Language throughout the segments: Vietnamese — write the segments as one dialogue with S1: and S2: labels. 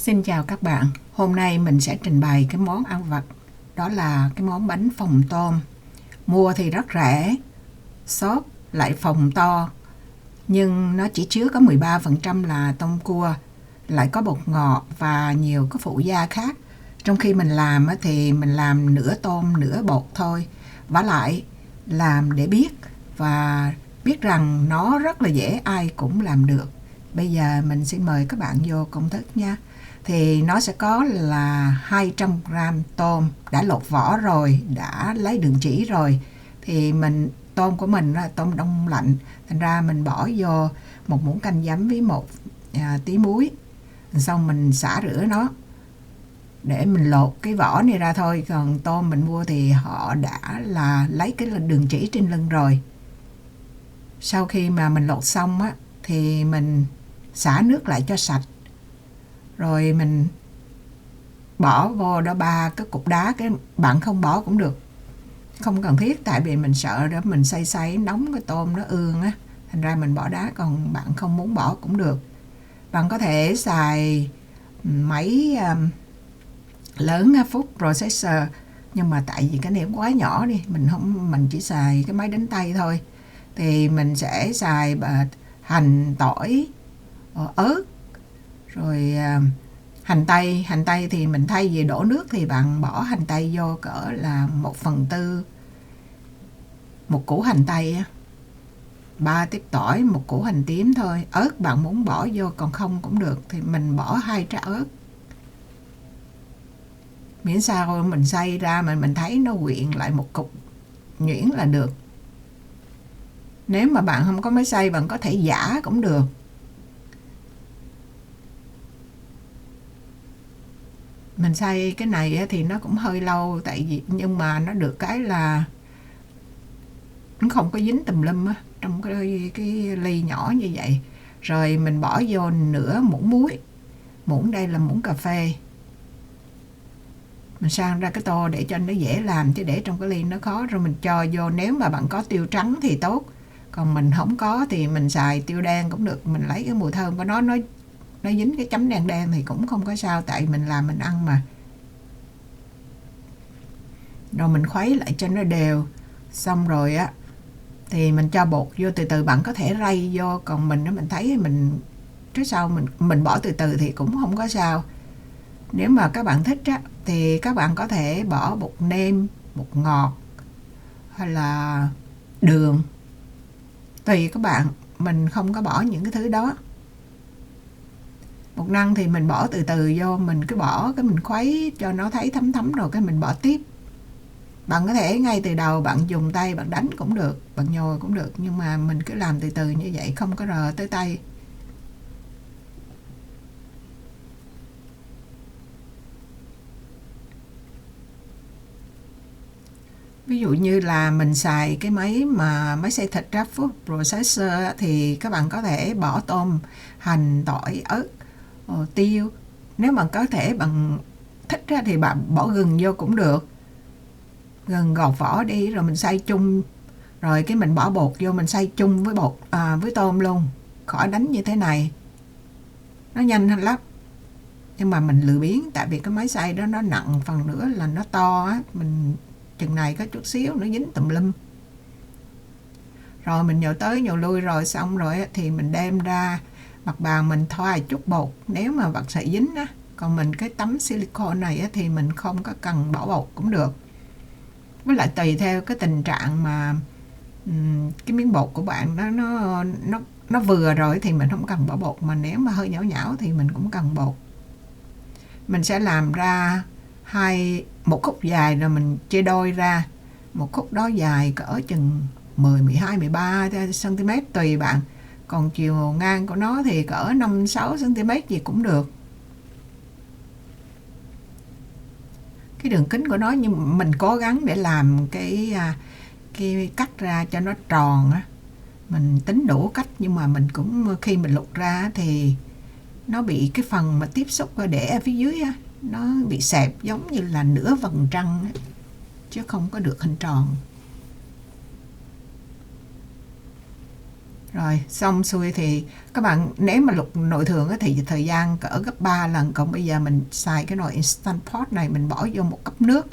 S1: Xin chào các bạn. Hôm nay mình sẽ trình bày cái món ăn vặt, đó là cái món bánh phồng tôm. Mua thì rất rẻ, xốp lại phồng to, nhưng nó chỉ chứa có 13% là tôm cua, lại có bột ngọt và nhiều cái phụ gia khác. Trong khi mình làm thì mình làm nửa tôm nửa bột thôi, vả lại làm để biết và biết rằng nó rất là dễ, ai cũng làm được. Bây giờ mình xin mời các bạn vô công thức nha. Thì nó sẽ có là 200g tôm đã lột vỏ rồi, đã lấy đường chỉ rồi. Thì tôm của mình là tôm đông lạnh, thành ra mình bỏ vô một muỗng canh giấm với một tí muối, xong mình xả rửa nó để mình lột cái vỏ này ra thôi. Còn tôm mình mua thì họ đã là lấy cái đường chỉ trên lưng rồi. Sau khi mà mình lột xong thì mình xả nước lại cho sạch, rồi mình bỏ vô đó 3 cái cục đá. Cái bạn không bỏ cũng được, không cần thiết, tại vì mình sợ đó mình xay nóng cái tôm nó ương á, thành ra mình bỏ đá. Còn bạn không muốn bỏ cũng được. Bạn có thể xài máy lớn Food Processor, nhưng mà tại vì cái này quá nhỏ đi, mình chỉ xài cái máy đánh tay thôi. Thì mình sẽ xài hành, tỏi, ớt, rồi hành tây thì mình thay vì đổ nước thì bạn bỏ hành tây vô cỡ là 1/4 một củ hành tây, 3 tiếp tỏi, một củ hành tím thôi. Ớt bạn muốn bỏ vô, còn không cũng được. Thì mình bỏ 2 trái ớt, miễn sao mình xay ra mà mình thấy nó quyện lại một cục nhuyễn là được. Nếu mà bạn không có máy xay, bạn có thể giã cũng được. Mình xay cái này thì nó cũng hơi lâu, tại vì nhưng mà nó được cái là nó không có dính tùm lum trong cái ly nhỏ như vậy. Rồi mình bỏ vô nửa muỗng muối, muỗng đây là muỗng cà phê. Mình sang ra cái tô để cho nó dễ làm, chứ để trong cái ly nó khó. Rồi mình cho vô, nếu mà bạn có tiêu trắng thì tốt, còn mình không có thì mình xài tiêu đen cũng được. Mình lấy cái mùi thơm của nó dính cái chấm đen đen thì cũng không có sao, tại mình làm mình ăn mà. Rồi mình khuấy lại cho nó đều, xong rồi thì mình cho bột vô từ từ. Bạn có thể rây vô, còn mình thấy mình trước sau mình bỏ từ từ thì cũng không có sao. Nếu mà các bạn thích thì các bạn có thể bỏ bột nêm, bột ngọt hay là đường, tùy các bạn. Mình không có bỏ những cái thứ đó. Bột năng thì mình bỏ từ từ vô, mình cứ bỏ cái mình khuấy cho nó thấy thấm thấm rồi cái mình bỏ tiếp. Bạn có thể ngay từ đầu bạn dùng tay bạn đánh cũng được, bạn nhồi cũng được, nhưng mà mình cứ làm từ từ như vậy, không có rờ tới tay. Ví dụ như là mình xài cái máy xay thịt Food Processor thì các bạn có thể bỏ tôm, hành, tỏi, ớt, tiêu. Nếu mà có thể bạn thích thì bạn bỏ gừng vô cũng được. Gừng gọt vỏ đi rồi mình xay chung, rồi cái mình bỏ bột vô, mình xay chung với với tôm luôn, khỏi đánh như thế này, nó nhanh lắm. Nhưng mà mình lười biếng, tại vì cái máy xay đó nó nặng, phần nữa là nó to mình chừng này có chút xíu nó dính tùm lum. Rồi mình nhồi tới nhồi lui rồi xong rồi thì mình đem ra mặt bàn, mình thoa chút bột nếu mà bạn sợi dính còn mình cái tấm silicone này thì mình không có cần bỏ bột cũng được. Với lại tùy theo cái tình trạng mà cái miếng bột của bạn nó vừa rồi thì mình không cần bỏ bột, mà nếu mà hơi nhão nhão thì mình cũng cần bột. Mình sẽ làm ra một khúc dài rồi mình chia đôi ra. Một khúc đó dài cỡ chừng 10, 12, 13 cm tùy bạn. Còn chiều ngang của nó thì cỡ 5, 6 cm gì cũng được. Cái đường kính của nó, nhưng mình cố gắng để làm cái cắt ra cho nó tròn mình tính đủ cách, nhưng mà mình cũng khi mình lục ra thì nó bị cái phần mà tiếp xúc để ở phía dưới nó bị xẹp giống như là nửa vầng trăng chứ không có được hình tròn. Rồi xong xuôi thì các bạn nếu mà luộc nồi thường thì thời gian cỡ gấp 3 lần, còn bây giờ mình xài cái nồi Instant Pot này, mình bỏ vô một cốc nước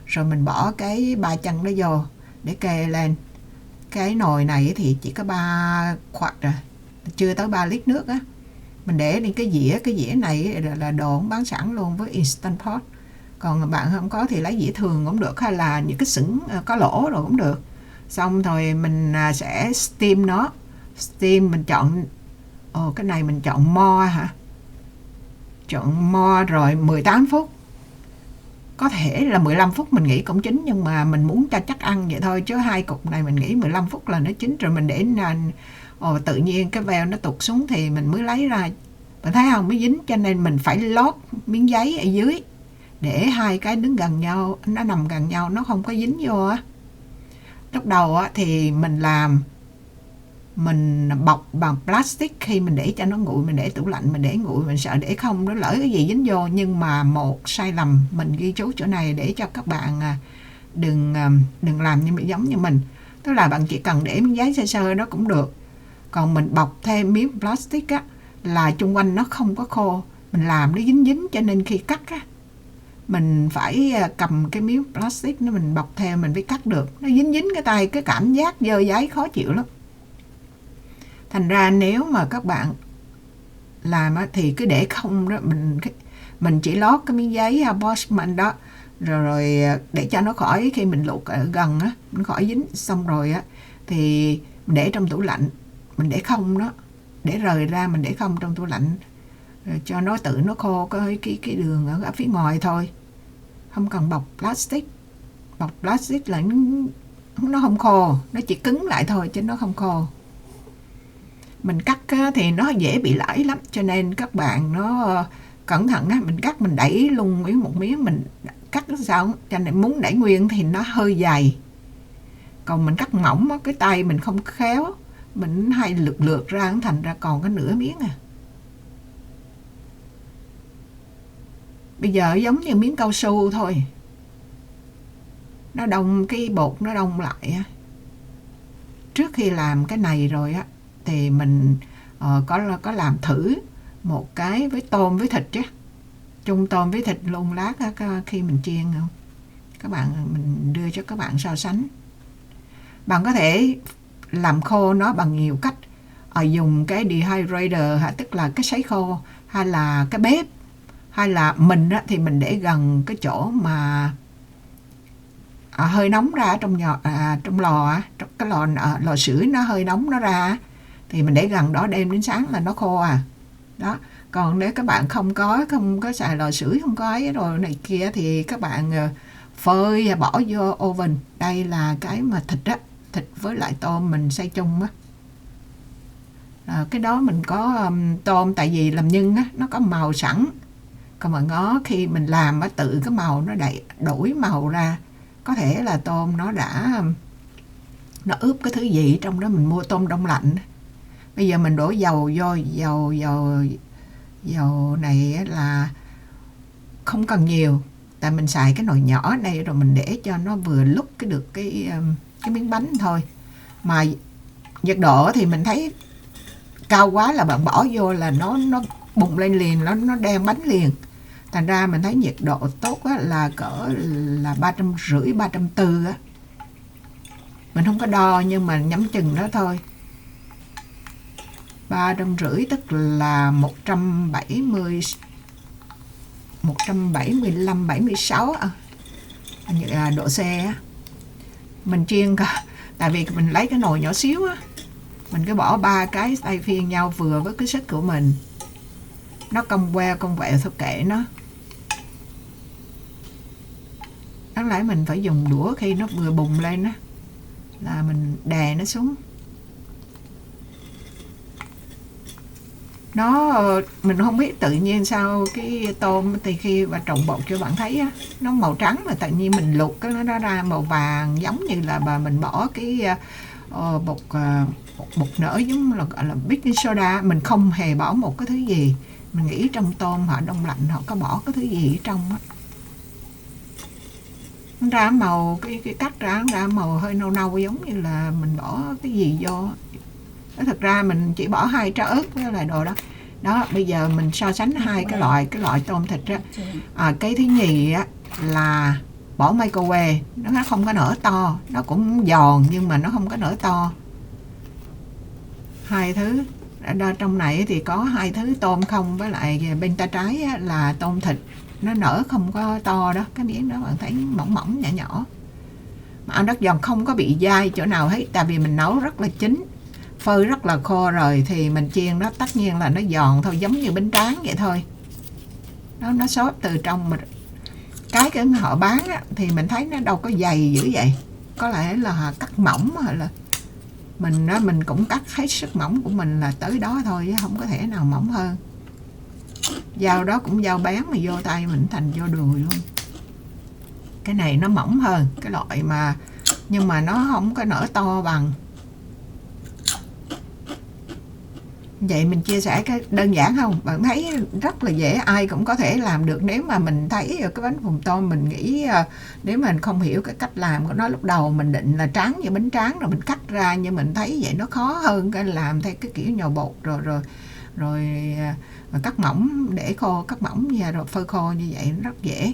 S1: rồi mình bỏ cái 3 chân nó vô để kê lên. Cái nồi này thì chỉ có 3 khoặt rồi, chưa tới 3 lít nước á. Mình để lên cái dĩa này là đồ bán sẵn luôn với Instant Pot. Còn bạn không có thì lấy dĩa thường cũng được, hay là những cái sửng có lỗ rồi cũng được. Xong rồi mình sẽ steam nó. Steam mình chọn cái này mình chọn more hả? Chọn more rồi 18 phút. Có thể là 15 phút mình nghĩ cũng chín, nhưng mà mình muốn cho chắc ăn vậy thôi, chứ 2 cục này mình nghĩ 15 phút là nó chín rồi. Mình để tự nhiên cái veo nó tụt xuống thì mình mới lấy ra. Bạn thấy không, mới dính, cho nên mình phải lót miếng giấy ở dưới để hai cái đứng gần nhau, nó nằm gần nhau, nó không có dính vô á. Lúc đầu á thì mình bọc bằng plastic, khi mình để cho nó nguội, mình để tủ lạnh, mình để nguội, mình sợ để không nó lỡ cái gì dính vô. Nhưng mà một sai lầm mình ghi chú chỗ này để cho các bạn đừng làm giống như mình. Tức là bạn chỉ cần để miếng giấy sơ sơ đó cũng được. Còn mình bọc thêm miếng plastic á là chung quanh nó không có khô, mình làm nó dính dính, cho nên khi cắt á mình phải cầm cái miếng plastic nó mình bọc theo, mình phải cắt được. Nó dính dính cái tay, cái cảm giác dơ giấy khó chịu lắm. Thành ra nếu mà các bạn làm thì cứ để không đó, mình chỉ lót cái miếng giấy Boschman đó rồi để cho nó khỏi, khi mình luộc ở gần á nó khỏi dính. Xong rồi á thì mình để trong tủ lạnh, mình để không đó, để rời ra mình để không trong tủ lạnh rồi cho nó tự nó khô cái đường ở phía ngoài thôi, không cần bọc plastic. Bọc plastic là nó không khô, nó chỉ cứng lại thôi chứ nó không khô. Mình cắt thì nó dễ bị lãi lắm, cho nên các bạn nó cẩn thận á. Mình cắt mình đẩy luôn một miếng, mình cắt sao cho nên muốn đẩy nguyên thì nó hơi dày. Còn mình cắt mỏng á, cái tay mình không khéo, mình hay lượt ra, thành ra còn cái nửa miếng à. Bây giờ giống như miếng cao su thôi, nó đông, cái bột nó đông lại á. Trước khi làm cái này rồi á thì mình có làm thử một cái với tôm với thịt chứ, chung tôm với thịt luôn lát á, khi mình chiên không các bạn, mình đưa cho các bạn so sánh. Bạn có thể làm khô nó bằng nhiều cách, dùng cái dehydrator tức là cái sấy khô, hay là cái bếp, hay là mình á, thì mình để gần cái chỗ mà hơi nóng ra trong lò, trong cái lò sưởi nó hơi nóng nó ra thì mình để gần đó, đêm đến sáng là nó khô đó. Còn nếu các bạn không có xài lò sưởi, không có ấy rồi này kia thì các bạn phơi và bỏ vô oven. Đây là cái mà thịt với lại tôm mình xay chung á. Cái đó mình có tôm, tại vì làm nhân á nó có màu sẵn, còn mà ngó khi mình làm á tự cái màu nó đổi màu ra. Có thể là tôm nó ướp cái thứ gì trong đó, mình mua tôm đông lạnh. Bây giờ mình đổ dầu vô, dầu này là không cần nhiều, tại mình xài cái nồi nhỏ này rồi, mình để cho nó vừa lúc được cái miếng bánh thôi. Mà nhiệt độ thì mình thấy cao quá là bạn bỏ vô là nó bùng lên liền, nó đen bánh liền. Thành ra mình thấy nhiệt độ tốt á, là cỡ là 350, 340 á. Mình không có đo nhưng mà nhắm chừng đó thôi. 350 tức là 175, 76 độ C á. Mình chiên tại vì mình lấy cái nồi nhỏ xíu á, mình cứ bỏ 3 cái tay phiên nhau vừa với cái sức của mình. Nó cong queo thôi kệ nó. Đáng lẽ mình phải dùng đũa khi nó vừa bùng lên á, là mình đè nó xuống. Mình không biết tự nhiên sao cái tôm thì khi mà trộn bột cho bạn thấy á, nó màu trắng, mà tự nhiên mình luộc cái nó ra màu vàng, giống như là mình bỏ cái bột nở, giống là gọi là baking soda. Mình không hề bỏ một cái thứ gì. Mình nghĩ trong tôm họ đông lạnh họ có bỏ cái thứ gì ở trong á. Ra màu cái cắt ra màu hơi nâu nâu, giống như là mình bỏ cái gì vô. Thực ra mình chỉ bỏ 2 trái ớt với lại đồ đó. Đó, bây giờ mình so sánh hai cái loại tôm thịt á. Cái thứ nhì á là bỏ microwave, nó không có nở to, nó cũng giòn nhưng mà nó không có nở to. Hai thứ trong này thì có 2 thứ tôm không, với lại bên tay trái á, là tôm thịt, nó nở không có to đó, cái miếng đó bạn thấy mỏng mỏng nhỏ nhỏ mà ăn rất giòn, không có bị dai chỗ nào hết, tại vì mình nấu rất là chín, phơi rất là khô rồi thì mình chiên nó tất nhiên là nó giòn thôi, giống như bánh tráng vậy thôi. Nó xốp từ trong. Mà cái họ bán á, thì mình thấy nó đâu có dày dữ vậy, có lẽ là cắt mỏng, hay là mình cũng cắt hết sức mỏng của mình là tới đó thôi, chứ không có thể nào mỏng hơn. Dao đó cũng dao bén mà vô tay mình thành vô đùi luôn. Cái này nó mỏng hơn cái loại mà, nhưng mà nó không có nở to bằng. Vậy mình chia sẻ cái đơn giản không? Bạn thấy rất là dễ, ai cũng có thể làm được. Nếu mà mình thấy cái bánh phồng tôm, mình nghĩ nếu mình không hiểu cái cách làm của nó, lúc đầu mình định là tráng như bánh tráng rồi mình cắt ra, nhưng mình thấy vậy nó khó hơn cái làm theo cái kiểu nhồi bột rồi cắt mỏng để khô, cắt mỏng ra rồi phơi khô, như vậy nó rất dễ.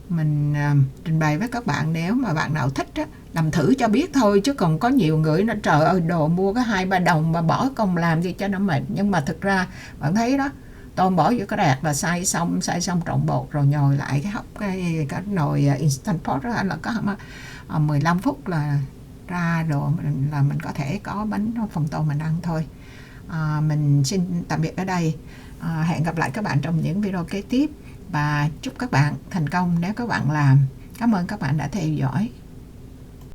S1: Mình trình bày với các bạn, nếu mà bạn nào thích á, làm thử cho biết thôi, chứ còn có nhiều người nó trời ơi, đồ mua cái 2-3 đồng mà bỏ công làm gì cho nó mệt. Nhưng mà thực ra bạn thấy đó, tôm bỏ vô cái rạc và xay xong trộn bột rồi nhồi lại cái hấp cái nồi Instant Pot đó là có 15 phút là ra đồ, là mình có thể có bánh phồng tôm mình ăn thôi. Mình xin tạm biệt ở đây, hẹn gặp lại các bạn trong những video kế tiếp, và chúc các bạn thành công nếu các bạn làm. Cảm ơn các bạn đã theo dõi.